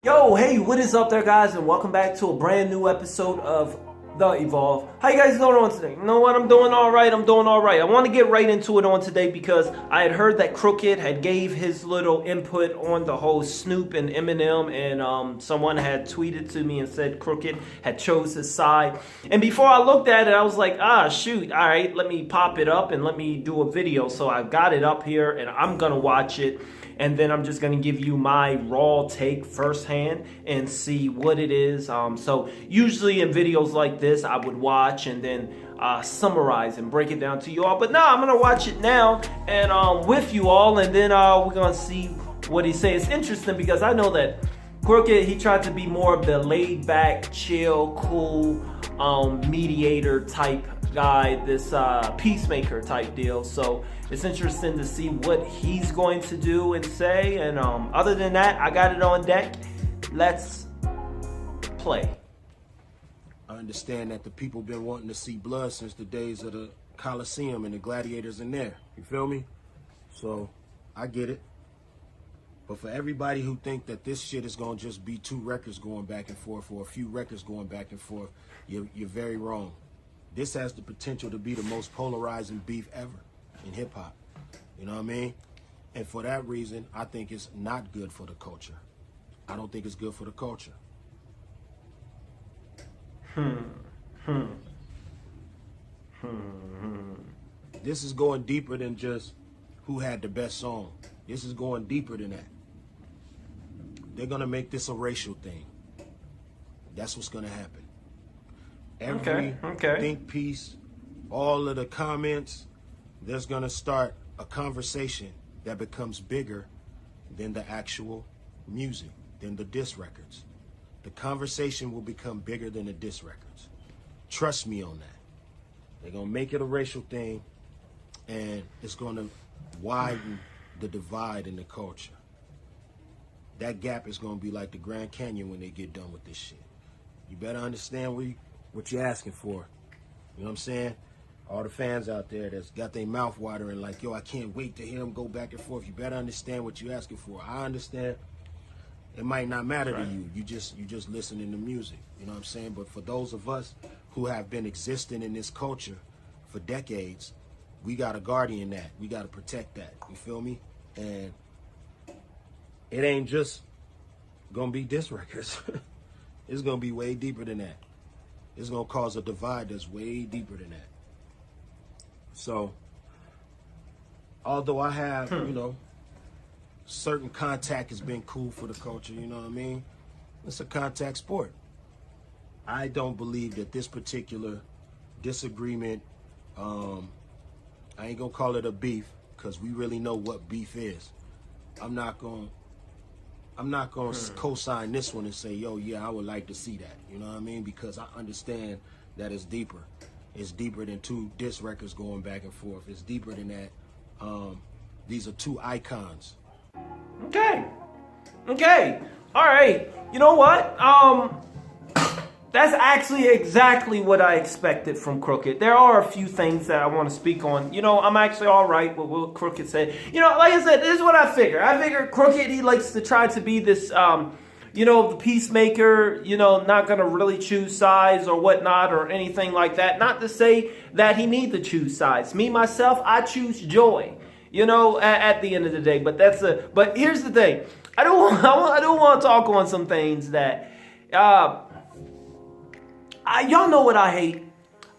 Yo, hey, what is up there, guys, and welcome back to a brand new episode of The Evolve. How you guys doing on today? You know what? I'm doing all right. I want to get right into it on today because I had heard that Crooked had gave his little input on the whole Snoop and Eminem, and someone had tweeted to me and said Crooked had chose his side. And before I looked at it, I was like, shoot, all right, let me pop it up and let me do a video. So I got it up here, and I'm going to watch it. And then I'm just going to give you my raw take firsthand and see what it is. So usually in videos like this, I would watch and then summarize and break it down to you all. But now I'm going to watch it now and with you all. And then we're going to see what he says. It's interesting because I know that Crooked, he tried to be more of the laid back, chill, cool, mediator type guy, this peacemaker type deal. So it's interesting to see what he's going to do and say. And other than that, I got it on deck. Let's play. I understand that the people been wanting to see blood since the days of the Coliseum and the gladiators in there. You feel me? So I get it. But for everybody who think that this shit is gonna just be two records going back and forth or a few records going back and forth, you're very wrong. This has the potential to be the most polarizing beef ever in hip-hop. You know what I mean? And for that reason, I think it's not good for the culture. I don't think it's good for the culture. This is going deeper than just who had the best song. This is going deeper than that. They're going to make this a racial thing. That's what's going to happen. Every think piece, all of the comments, there's going to start a conversation that becomes bigger than the actual music, than the diss records. The conversation will become bigger than the diss records. Trust me on that. They're going to make it a racial thing, and it's going to widen the divide in the culture. That gap is going to be like the Grand Canyon when they get done with this shit. You better understand what you're asking for. You know what I'm saying? All the fans out there that's got their mouth watering like, yo, I can't wait to hear them go back and forth. You better understand what you're asking for. I understand it might not matter to you. You just listening to music. You know what I'm saying? But for those of us who have been existing in this culture for decades, we got to guardian that. We got to protect that. You feel me? And it ain't just going to be diss records. It's going to be way deeper than that. It's going to cause a divide that's way deeper than that. So, although I have, certain contact has been cool for the culture, you know what I mean? It's a contact sport. I don't believe that this particular disagreement, I ain't going to call it a beef because we really know what beef is. I'm not going to co-sign this one and say, yo, yeah, I would like to see that. You know what I mean? Because I understand that it's deeper. It's deeper than two diss records going back and forth. It's deeper than that. These are two icons. Okay. All right. You know what? That's actually exactly what I expected from Crooked. There are a few things that I want to speak on. I'm actually all right with what Crooked said. Like I said, this is what I figure. I figure Crooked, he likes to try to be this, the peacemaker, not going to really choose sides or whatnot or anything like that. Not to say that he need to choose sides. Me, myself, I choose joy, at the end of the day. But but here's the thing. I don't want to talk on some things that, y'all know what I hate.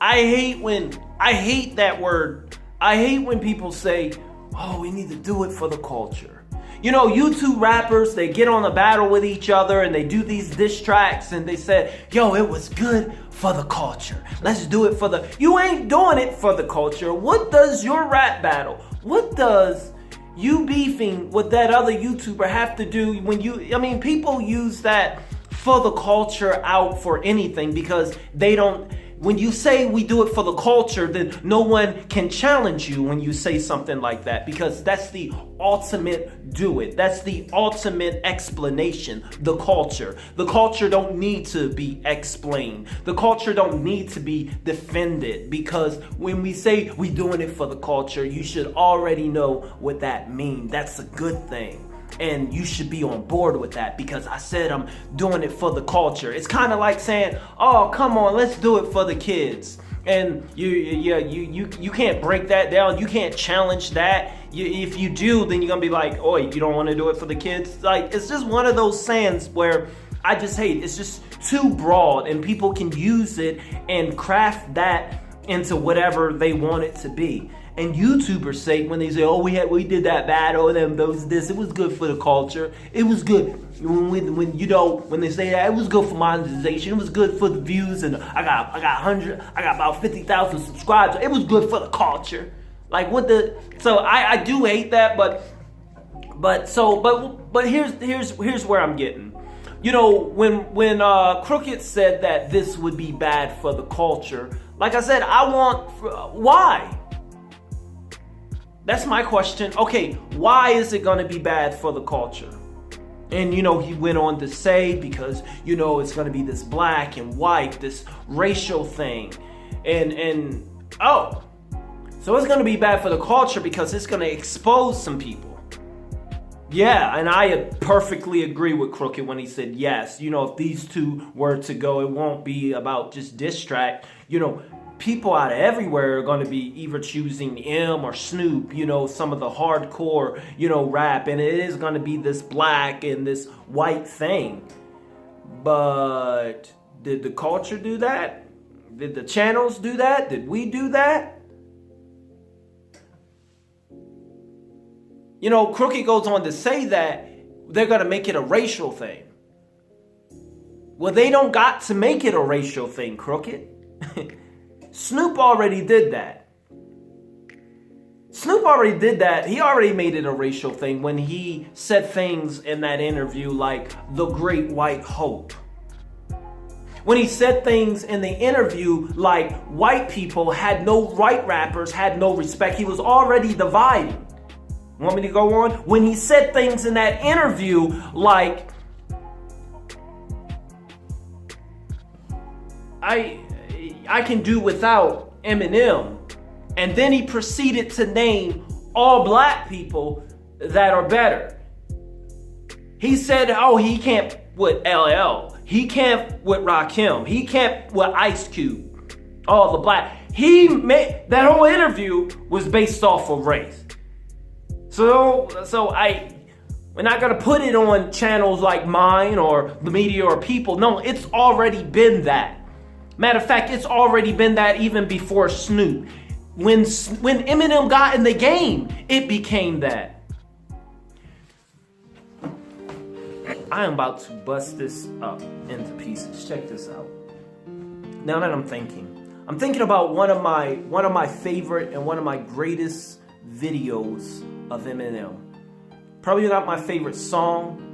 I hate that word. I hate when people say, oh, we need to do it for the culture. You two rappers, they get on a battle with each other and they do these diss tracks and they said, yo, it was good for the culture. Let's do it for you ain't doing it for the culture. What does your rap battle, what does you beefing with that other YouTuber have to do when people use that for the culture out for anything because they don't. When you say we do it for the culture, then no one can challenge you when you say something like that because that's the ultimate do it. That's the ultimate explanation, the culture. The culture don't need to be explained. The culture don't need to be defended because when we say we doing it for the culture, you should already know what that means. That's a good thing. And you should be on board with that because I said I'm doing it for the culture. It's kind of like saying, oh, come on, let's do it for the kids. And you can't break that down. You can't challenge that. If you do, then you're going to be like, oh, you don't want to do it for the kids? Like, it's just one of those sayings where I just hate. It's just too broad and people can use it and craft that into whatever they want it to be. And YouTubers say, when they say, oh, we did that bad, oh, this, it was good for the culture. It was good. When they say that, it was good for monetization. It was good for the views, and I got about 50,000 subscribers. It was good for the culture. Like so I do hate that, but here's where I'm getting. You know, when Crooked said that this would be bad for the culture, like I said, why? That's my question. Okay, why is it going to be bad for the culture? And, you know, he went on to say, because, you know, it's going to be this black and white, this racial thing. So it's going to be bad for the culture because it's going to expose some people. Yeah, and I perfectly agree with Crooked when he said, yes, you know, if these two were to go, it won't be about just diss track. You know, people out of everywhere are going to be either choosing M or Snoop, you know, some of the hardcore, you know, rap. And it is going to be this black and this white thing. But did the culture do that? Did the channels do that? Did we do that? You know, Crooked goes on to say that they're going to make it a racial thing. Well, they don't got to make it a racial thing, Crooked. Snoop already did that. Snoop already did that. He already made it a racial thing when he said things in that interview like the Great White Hope. When he said things in the interview like white people white rappers had no respect. He was already dividing. Want me to go on? When he said things in that interview like, I can do without Eminem. And then he proceeded to name all black people that are better. He said, oh, he can't with LL. He can't with Rakim. He can't with Ice Cube. All the black. That whole interview was based off of race. So we're not going to put it on channels like mine or the media or people. No, it's already been that. Matter of fact, it's already been that even before Snoop. When Eminem got in the game, it became that. I am about to bust this up into pieces. Check this out. Now that I'm thinking about one of my favorite and one of my greatest videos of Eminem. Probably not my favorite song.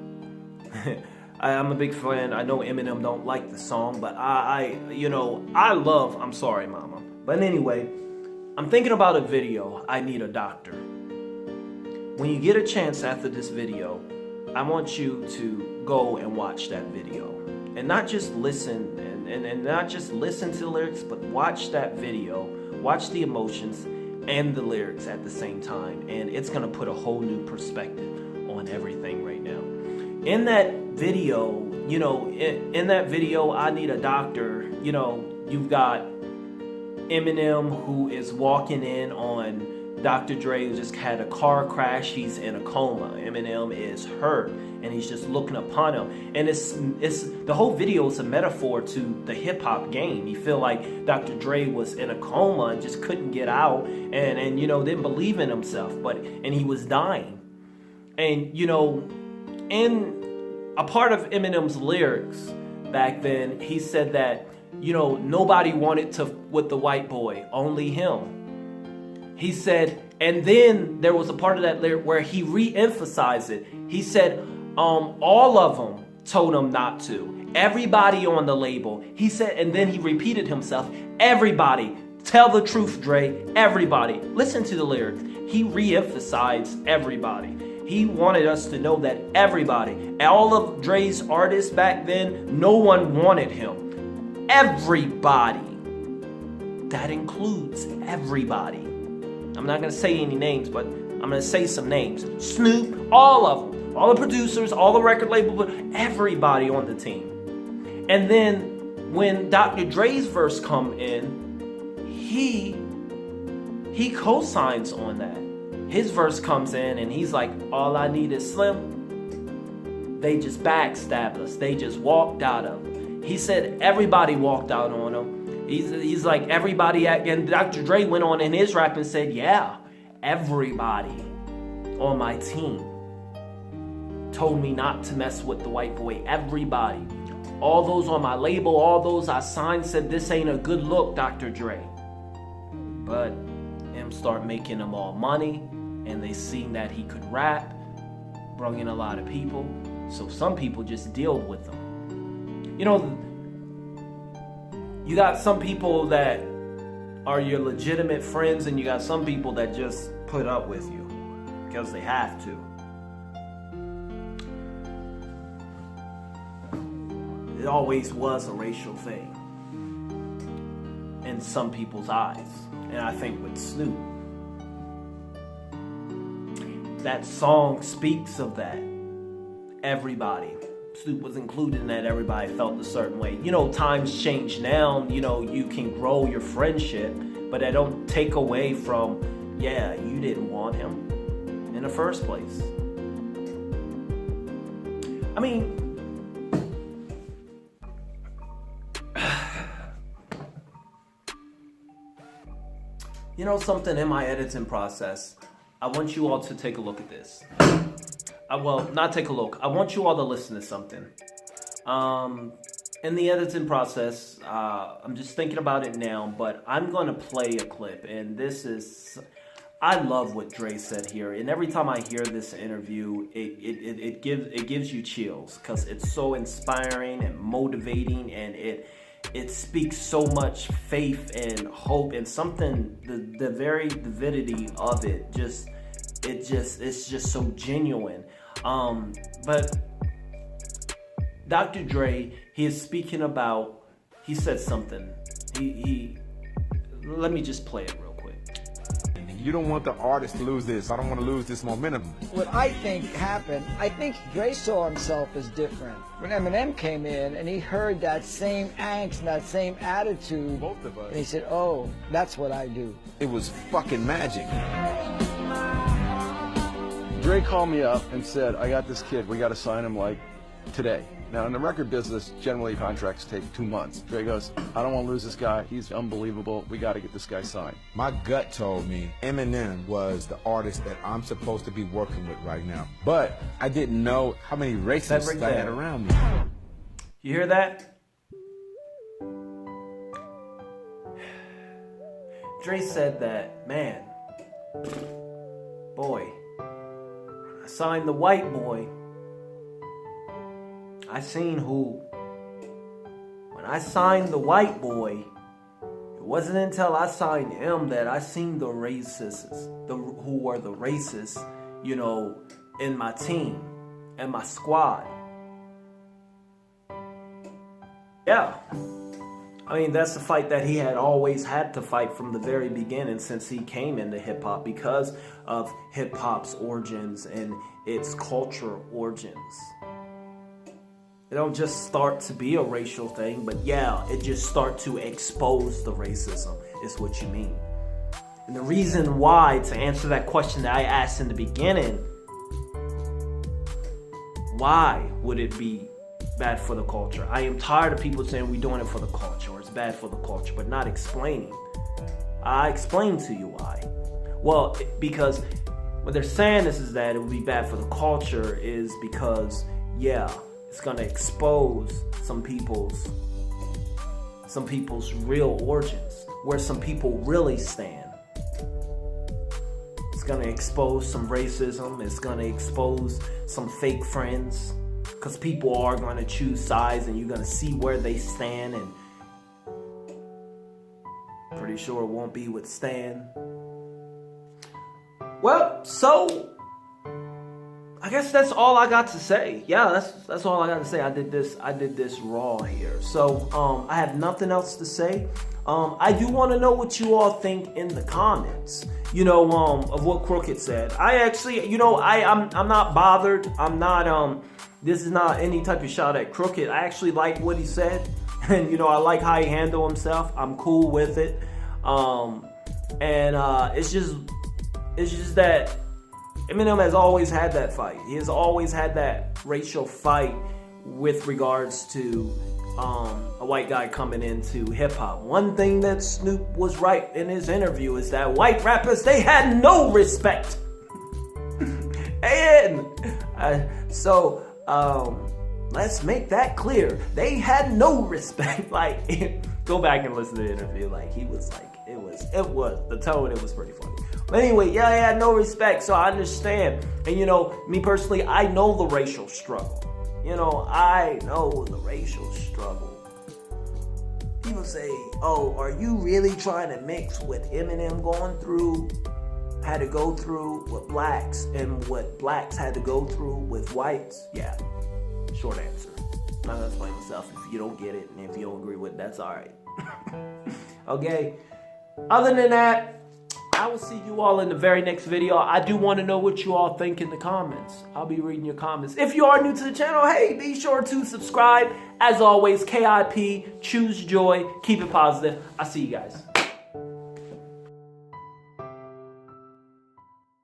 I'm a big fan. I know Eminem don't like the song, but I love I'm Sorry Mama. But anyway, I'm thinking about a video, I Need a Doctor. When you get a chance after this video, I want you to go and watch that video. And not just listen and not just listen to the lyrics, but watch that video, watch the emotions and the lyrics at the same time. And it's gonna put a whole new perspective on everything right now. In that video, in that video, I Need a Doctor, you've got Eminem who is walking in on Dr. Dre, who just had a car crash. He's in a coma. Eminem is hurt and he's just looking upon him. And it's the whole video is a metaphor to the hip hop game. You feel like Dr. Dre was in a coma and just couldn't get out and didn't believe in himself, and he was dying. And in a part of Eminem's lyrics back then, he said that, nobody wanted to with the white boy, only him. He said, and then there was a part of that lyric where he re-emphasized it. He said, all of them told him not to. Everybody on the label. He said, and then he repeated himself, everybody, tell the truth, Dre, everybody. Listen to the lyrics. He re-emphasized everybody. He wanted us to know that everybody, all of Dre's artists back then, no one wanted him. Everybody. That includes everybody. I'm not going to say any names, but I'm going to say some names. Snoop, all of them. all the producers, all the record label, everybody on the team. And then when Dr. Dre's verse come in, he co-signs on that. His verse comes in and he's like, all I need is Slim. They just backstabbed us. They just walked out of him. He said everybody walked out on him. He's like everybody, and Dr. Dre went on in his rap and said, yeah, everybody on my team told me not to mess with the white boy. Everybody. All those on my label, all those I signed said this ain't a good look, Dr. Dre. But him start making them all money, and they seen that he could rap, brought in a lot of people. So some people just dealt with him. You know, you got some people that are your legitimate friends, and you got some people that just put up with you because they have to. It always was a racial thing in some people's eyes. And I think with Snoop, that song speaks of that. Everybody. Snoop was included in that. Everybody felt a certain way. You know, times change now. You know, you can grow your friendship, but that don't take away from, yeah, you didn't want him in the first place. I mean, you know something, in my editing process, I want you all to take a look at this. Well, not take a look. I want you all to listen to something. In the editing process, I'm just thinking about it now, but I'm going to play a clip. And this is, I love what Dre said here. And every time I hear this interview, it gives you chills because it's so inspiring and motivating, and it speaks so much faith and hope, and something, the very divinity of it, it's just so genuine. But Dr. Dre, he is speaking about, he said something. He let me just play it real quick. You don't want the artist to lose this. I don't want to lose this momentum. What I think happened, I think Dre saw himself as different. When Eminem came in and he heard that same angst and that same attitude, Both of us. and he said, oh, that's what I do. It was fucking magic. Dre called me up and said, I got this kid, we got to sign him like today. Now in the record business, generally contracts take 2 months. Dre goes, I don't want to lose this guy, he's unbelievable, we got to get this guy signed. My gut told me Eminem was the artist that I'm supposed to be working with right now. But I didn't know how many racists right I had there. around me. You hear that? Dre said that, man, boy, I signed the white boy. I seen who. When I signed the white boy, it wasn't until I signed him that I seen the racists, who were the racists, you know, in my team and my squad. Yeah. I mean, that's the fight that he had always had to fight from the very beginning since he came into hip-hop, because of hip-hop's origins and its cultural origins. It don't just start to be a racial thing, but yeah, it just start to expose the racism, is what you mean. And the reason why, to answer that question that I asked in the beginning, why would it be bad for the culture? I am tired of people saying we're doing it for the culture, or it's bad for the culture, but not explaining. I explained to you why. Well, because what they're saying is that it would be bad for the culture is because, yeah, it's gonna expose some people's real origins, where some people really stand. It's gonna expose some racism. It's gonna expose some fake friends, because people are gonna choose sides, and you're gonna see where they stand. And pretty sure it won't be with Stan. Well, so I guess that's all I got to say. Yeah, that's all I got to say. I did this raw here. So I have nothing else to say. I do want to know what you all think in the comments, of what Crooked said. I actually, I'm not bothered. I'm not, this is not any type of shot at Crooked. I actually like what he said. And, I like how he handled himself. I'm cool with it. It's just that Eminem has always had that fight. He has always had that racial fight with regards to a white guy coming into hip-hop. One thing that Snoop was right in his interview is that white rappers, they had no respect. Let's make that clear. They had no respect. Go back and listen to the interview. The tone, it was pretty funny. But anyway, yeah, they had no respect, so I understand. And me personally, I know the racial struggle. I know the racial struggle. People say, oh, are you really trying to mix what Eminem had to go through with blacks and what blacks had to go through with whites? Yeah, short answer. I'm not gonna explain myself. If you don't get it and if you don't agree with it, that's all right. Okay, other than that, I will see you all in the very next video. I do want to know what you all think in the comments. I'll be reading your comments. If you are new to the channel, hey, be sure to subscribe. As always, KIP, choose joy, keep it positive. I'll see you guys.